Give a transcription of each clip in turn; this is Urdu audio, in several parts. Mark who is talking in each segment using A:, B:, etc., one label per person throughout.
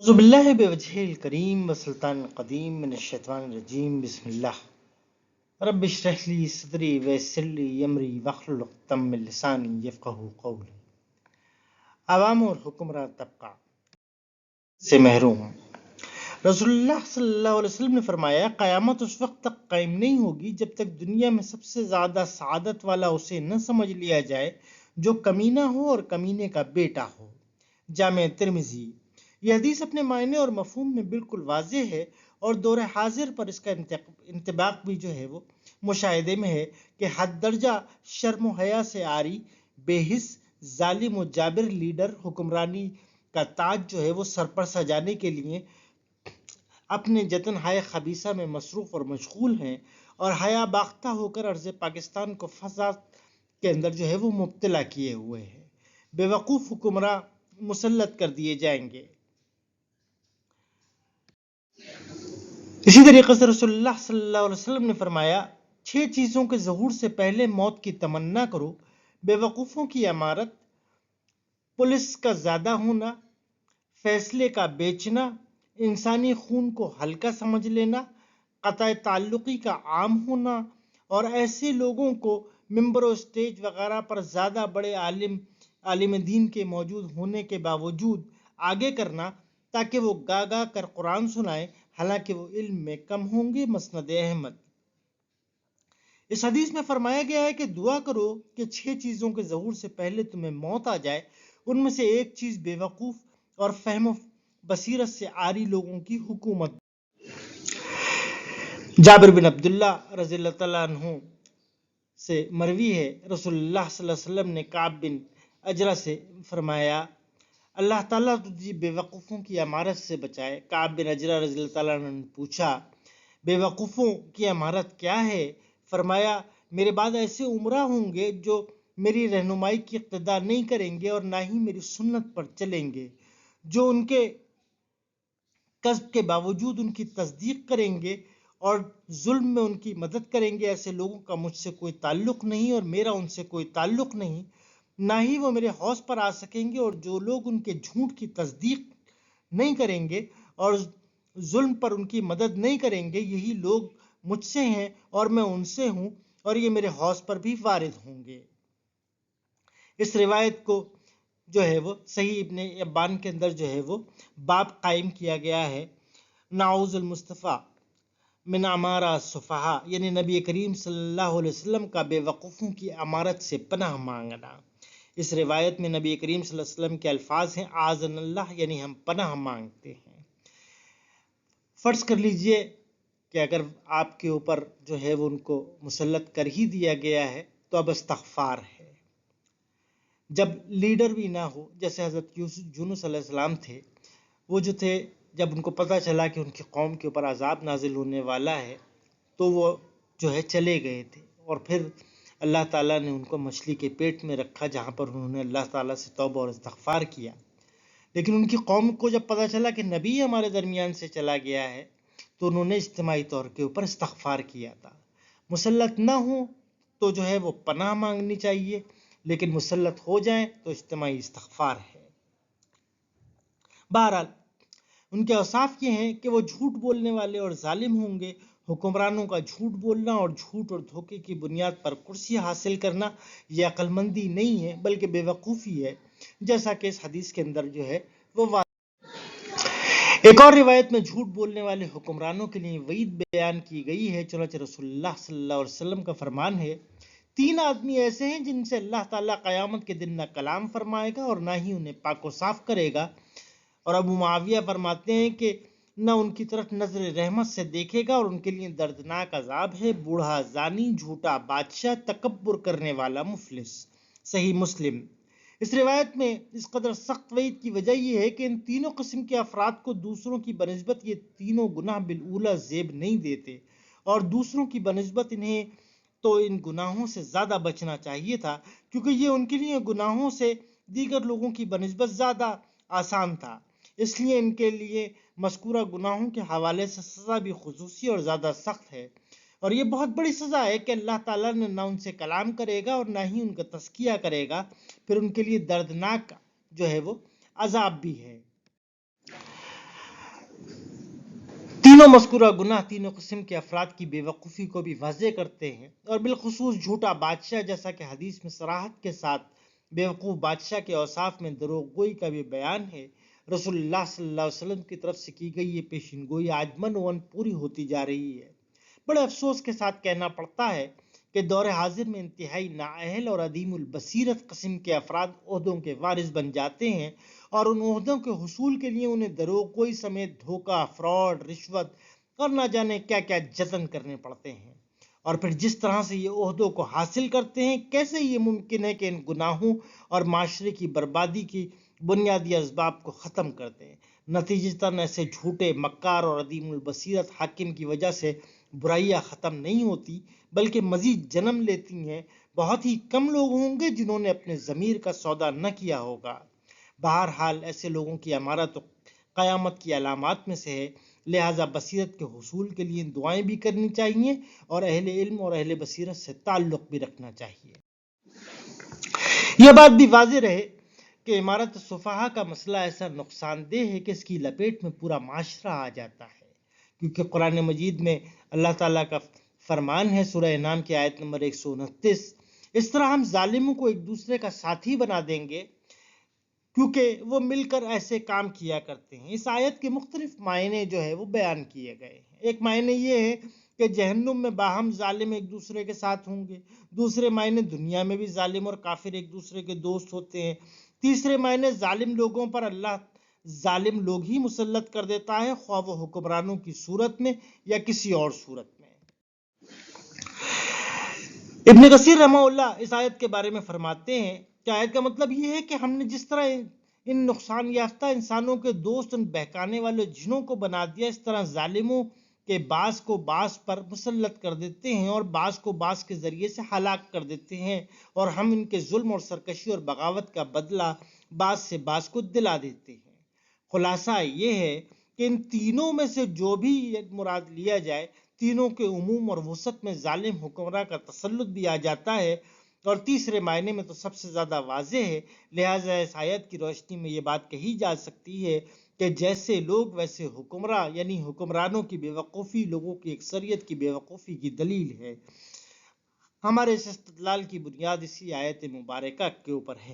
A: أعوذ بالله بوجهه الكريم وسلطان القديم من الشيطان الرجيم بسم الله رب اشرح لي صدري ويسر لي أمري واحلل عقدة من لساني يفقهوا قولي۔ عوام اور حکمراں طبقہ سے محروم۔ رسول اللہ صلی اللہ علیہ وسلم نے فرمایا، قیامت اس وقت تک قائم نہیں ہوگی جب تک دنیا میں سب سے زیادہ سعادت والا اسے نہ سمجھ لیا جائے جو کمینہ ہو اور کمینے کا بیٹا ہو۔ جامع ترمذی۔ یہ حدیث اپنے معنی اور مفہوم میں بالکل واضح ہے اور دور حاضر پر اس کا انطباق بھی جو ہے وہ مشاہدے میں ہے کہ حد درجہ شرم و حیا سے عاری، بے حس، ظالم و جابر لیڈر حکمرانی کا تاج جو ہے وہ سر پر سجانے کے لیے اپنے جتن ہائے خبیثہ میں مصروف اور مشغول ہیں اور حیا باختہ ہو کر ارض پاکستان کو فساد کے اندر جو ہے وہ مبتلا کیے ہوئے ہیں۔ بے وقوف حکمراں مسلط کر دیے جائیں گے۔ اسی طریقے سے رسول اللہ صلی اللہ علیہ وسلم نے فرمایا، 6 چیزوں کے ظہور سے پہلے موت کی تمنا کرو: بے وقوفوں کی امارت، پولیس کا زیادہ ہونا، فیصلے کا بیچنا، انسانی خون کو ہلکا سمجھ لینا، قطع تعلقی کا عام ہونا اور ایسے لوگوں کو ممبر و سٹیج وغیرہ پر زیادہ بڑے عالم دین کے موجود ہونے کے باوجود آگے کرنا تاکہ وہ گا گا کر قرآن سنائیں حالانکہ وہ علم میں کم ہوں گے۔ مسند احمد۔ اس حدیث میں فرمایا گیا ہے کہ دعا کرو کہ 6 چیزوں کے ظہور سے پہلے تمہیں موت آ جائے۔ ان میں سے ایک چیز بے وقوف اور فہم و بصیرت سے عاری لوگوں کی حکومت۔ جابر بن عبداللہ رضی اللہ تعالیٰ عنہ سے مروی ہے، رسول اللہ صلی اللہ علیہ وسلم نے کعب بن اجرہ سے فرمایا، اللہ تعالیٰ تجھے بے وقوفوں کی امارت سے بچائے۔ کعب بن اجرہ رضی اللہ تعالیٰ عنہ نے پوچھا، بے وقوفوں کی امارت کیا ہے؟ فرمایا، میرے بعد ایسے عمراء ہوں گے جو میری رہنمائی کی اقتداء نہیں کریں گے اور نہ ہی میری سنت پر چلیں گے، جو ان کے کذب کے باوجود ان کی تصدیق کریں گے اور ظلم میں ان کی مدد کریں گے۔ ایسے لوگوں کا مجھ سے کوئی تعلق نہیں اور میرا ان سے کوئی تعلق نہیں، نہ ہی وہ میرے حوض پر آ سکیں گے۔ اور جو لوگ ان کے جھوٹ کی تصدیق نہیں کریں گے اور ظلم پر ان کی مدد نہیں کریں گے، یہی لوگ مجھ سے ہیں اور میں ان سے ہوں، اور یہ میرے حوض پر بھی وارد ہوں گے۔ اس روایت کو جو ہے وہ صحیح ابن حبان کے اندر جو ہے وہ باب قائم کیا گیا ہے، نعوذ المصطفیٰ من امارہ السفہاء، یعنی نبی کریم صلی اللہ علیہ وسلم کا بے وقوفوں کی امارت سے پناہ مانگنا۔ اس روایت میں نبی کریم صلی اللہ علیہ وسلم کے الفاظ ہیں اعاذنا اللہ، یعنی ہم پناہ مانگتے ہیں۔ فرض کر لیجئے کہ اگر آپ کے اوپر جو ہے وہ ان کو مسلط کر ہی دیا گیا ہے تو اب استغفار ہے۔ جب لیڈر بھی نہ ہو، جیسے حضرت یونس علیہ السلام تھے، وہ جو تھے جب ان کو پتہ چلا کہ ان کی قوم کے اوپر عذاب نازل ہونے والا ہے تو وہ جو ہے چلے گئے تھے، اور پھر اللہ تعالیٰ نے ان کو مچھلی کے پیٹ میں رکھا جہاں پر انہوں نے اللہ تعالیٰ سے توبہ اور استغفار کیا۔ لیکن ان کی قوم کو جب پتہ چلا کہ نبی ہمارے درمیان سے چلا گیا ہے تو انہوں نے اجتماعی طور کے اوپر استغفار کیا تھا۔ مسلط نہ ہوں تو جو ہے وہ پناہ مانگنی چاہیے، لیکن مسلط ہو جائیں تو اجتماعی استغفار ہے۔ بہرحال ان کے اوصاف یہ ہیں کہ وہ جھوٹ بولنے والے اور ظالم ہوں گے۔ حکمرانوں کا جھوٹ بولنا اور جھوٹ اور دھوکے کی بنیاد پر کرسی حاصل کرنا یہ عقل مندی نہیں ہے بلکہ بے وقوفی ہے، جیسا کہ اس حدیث کے اندر جو ہے وہ ایک اور روایت میں جھوٹ بولنے والے حکمرانوں کے لیے وعید بیان کی گئی ہے۔ چنانچہ رسول اللہ صلی اللہ علیہ وسلم کا فرمان ہے، 3 آدمی ایسے ہیں جن سے اللہ تعالیٰ قیامت کے دن نہ کلام فرمائے گا اور نہ ہی انہیں پاک و صاف کرے گا، اور ابو معاویہ فرماتے ہیں کہ نہ ان کی طرف نظر رحمت سے دیکھے گا اور ان کے لیے دردناک عذاب ہے: بوڑھا زانی، جھوٹا بادشاہ، تکبر کرنے والا مفلس۔ صحیح مسلم۔ اس روایت میں اس قدر سخت وعید کی وجہ یہ ہے کہ ان تینوں قسم کے افراد کو دوسروں کی بنسبت یہ تینوں گناہ بالاولیٰ زیب نہیں دیتے، اور دوسروں کی بنسبت انہیں تو ان گناہوں سے زیادہ بچنا چاہیے تھا، کیونکہ یہ ان کے لیے گناہوں سے دیگر لوگوں کی بنسبت زیادہ آسان تھا۔ اس لیے ان کے لیے مذکورہ گناہوں کے حوالے سے سزا بھی خصوصی اور زیادہ سخت ہے، اور یہ بہت بڑی سزا ہے کہ اللہ تعالیٰ نے نہ ان سے کلام کرے گا اور نہ ہی ان کا تزکیہ کرے گا، پھر ان کے لیے دردناک جو ہے وہ عذاب بھی ہے۔ تینوں مذکورہ گناہ تینوں قسم کے افراد کی بے وقوفی کو بھی واضح کرتے ہیں، اور بالخصوص جھوٹا بادشاہ، جیسا کہ حدیث میں صراحت کے ساتھ بے وقوف بادشاہ کے اوصاف میں دروغ گوئی کا بھی بیان ہے۔ رسول اللہ صلی اللہ علیہ وسلم کی طرف سے کی گئی یہ پیشین گوئی آج من پوری ہوتی جا رہی ہے۔ بڑے افسوس کے ساتھ کہنا پڑتا ہے کہ دور حاضر میں انتہائی نااہل اور عدیم البصیرت قسم کے افراد عہدوں کے وارث بن جاتے ہیں، اور ان عہدوں کے حصول کے لیے انہیں دروغ گوئی سمیت دھوکہ، فراڈ، رشوت اور نہ جانے کیا کیا جتن کرنے پڑتے ہیں، اور پھر جس طرح سے یہ عہدوں کو حاصل کرتے ہیں، کیسے یہ ممکن ہے کہ ان گناہوں اور معاشرے کی بربادی کی بنیادی اسباب کو ختم کر دیں۔ نتیجتاً ایسے جھوٹے، مکار اور عدیم البصیرت حاکم کی وجہ سے برائیاں ختم نہیں ہوتی بلکہ مزید جنم لیتی ہیں۔ بہت ہی کم لوگ ہوں گے جنہوں نے اپنے ضمیر کا سودا نہ کیا ہوگا۔ بہرحال ایسے لوگوں کی امارت تو قیامت کی علامات میں سے ہے، لہٰذا بصیرت کے حصول کے لیے دعائیں بھی کرنی چاہیے اور اہل علم اور اہل بصیرت سے تعلق بھی رکھنا چاہیے۔ یہ بات بھی واضح رہے کہ امارت صفحا کا مسئلہ ایسا نقصان دہ ہے کہ اس کی لپیٹ میں پورا معاشرہ آ جاتا ہے، کیونکہ قرآن مجید میں اللہ تعالیٰ کا فرمان ہے، سورہ انعام کی آیت نمبر 129، اس طرح ہم ظالموں کو ایک دوسرے کا ساتھی بنا دیں گے کیونکہ وہ مل کر ایسے کام کیا کرتے ہیں۔ اس آیت کے مختلف معنی جو ہے وہ بیان کیے گئے ہیں۔ ایک معنی یہ ہے کہ جہنم میں باہم ظالم ایک دوسرے کے ساتھ ہوں گے، دوسرے معنی دنیا میں بھی ظالم اور کافر ایک دوسرے کے دوست ہوتے ہیں، تیسرے معنی ظالم لوگوں پر اللہ ظالم لوگ ہی مسلط کر دیتا ہے، خواہ وہ حکمرانوں کی صورت میں یا کسی اور صورت میں۔ ابن کثیر رحمہ اللہ اس آیت کے بارے میں فرماتے ہیں کہ آیت کا مطلب یہ ہے کہ ہم نے جس طرح ان نقصان یافتہ انسانوں کے دوست ان بہکانے والے جنوں کو بنا دیا، اس طرح ظالموں کے بعض کو بعض پر مسلط کر دیتے ہیں اور بعض کو بعض کے ذریعے سے ہلاک کر دیتے ہیں، اور ہم ان کے ظلم اور سرکشی اور بغاوت کا بدلہ بعض سے بعض کو دلا دیتے ہیں۔ خلاصہ یہ ہے کہ ان تینوں میں سے جو بھی مراد لیا جائے، تینوں کے عموم اور وسعت میں ظالم حکمراں کا تسلط بھی آ جاتا ہے، اور تیسرے معنی میں تو سب سے زیادہ واضح ہے۔ لہٰذا اس آیت کی روشنی میں یہ بات کہی جا سکتی ہے کہ جیسے لوگ ویسے حکمراں، یعنی حکمرانوں کی بے وقوفی لوگوں کی اکثریت کی بے وقوفی کی دلیل ہے۔ ہمارے اس استدلال کی بنیاد اسی آیت مبارکہ کے اوپر ہے۔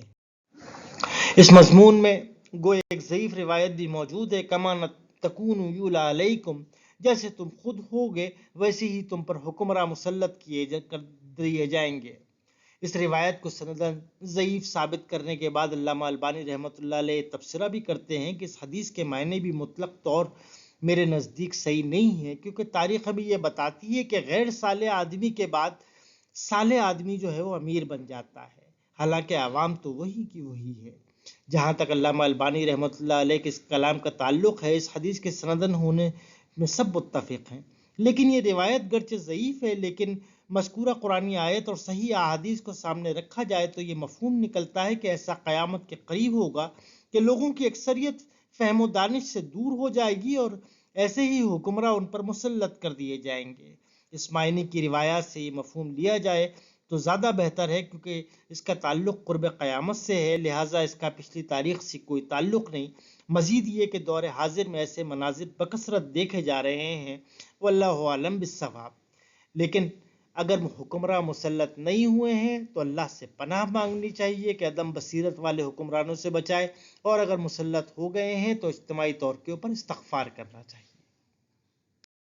A: اس مضمون میں گویا ایک ضعیف روایت بھی موجود ہے، کما تکونوا یولی علیکم، جیسے تم خود ہوگے ویسے ہی تم پر حکمراں مسلط دیے جائیں گے۔ اس روایت کو سندن ضعیف ثابت کرنے کے بعد علامہ البانی رحمۃ اللہ علیہ تبصرہ بھی کرتے ہیں کہ اس حدیث کے معنی بھی مطلق طور میرے نزدیک صحیح نہیں ہے، کیونکہ تاریخ ہمیں یہ بتاتی ہے کہ غیر صالح آدمی کے بعد صالح آدمی جو ہے وہ امیر بن جاتا ہے، حالانکہ عوام تو وہی کی وہی ہے۔ جہاں تک علامہ البانی رحمۃ اللہ علیہ کے اس کلام کا تعلق ہے، اس حدیث کے سندن ہونے میں سب متفق ہیں، لیکن یہ روایت گرچہ ضعیف ہے، لیکن مذکورہ قرآنی آیت اور صحیح احادیث کو سامنے رکھا جائے تو یہ مفہوم نکلتا ہے کہ ایسا قیامت کے قریب ہوگا کہ لوگوں کی اکثریت فہم و دانش سے دور ہو جائے گی اور ایسے ہی حکمراں ان پر مسلط کر دیے جائیں گے۔ اس معنی کی روایات سے یہ مفہوم لیا جائے تو زیادہ بہتر ہے، کیونکہ اس کا تعلق قرب قیامت سے ہے، لہٰذا اس کا پچھلی تاریخ سے کوئی تعلق نہیں۔ مزید یہ کہ دور حاضر میں ایسے مناظر بکثرت دیکھے جا رہے ہیں، واللہ اعلم بالصواب۔ لیکن اگر حکمراں مسلط نہیں ہوئے ہیں تو اللہ سے پناہ مانگنی چاہیے کہ عدم بصیرت والے حکمرانوں سے بچائے، اور اگر مسلط ہو گئے ہیں تو اجتماعی طور کے اوپر استغفار کرنا چاہیے۔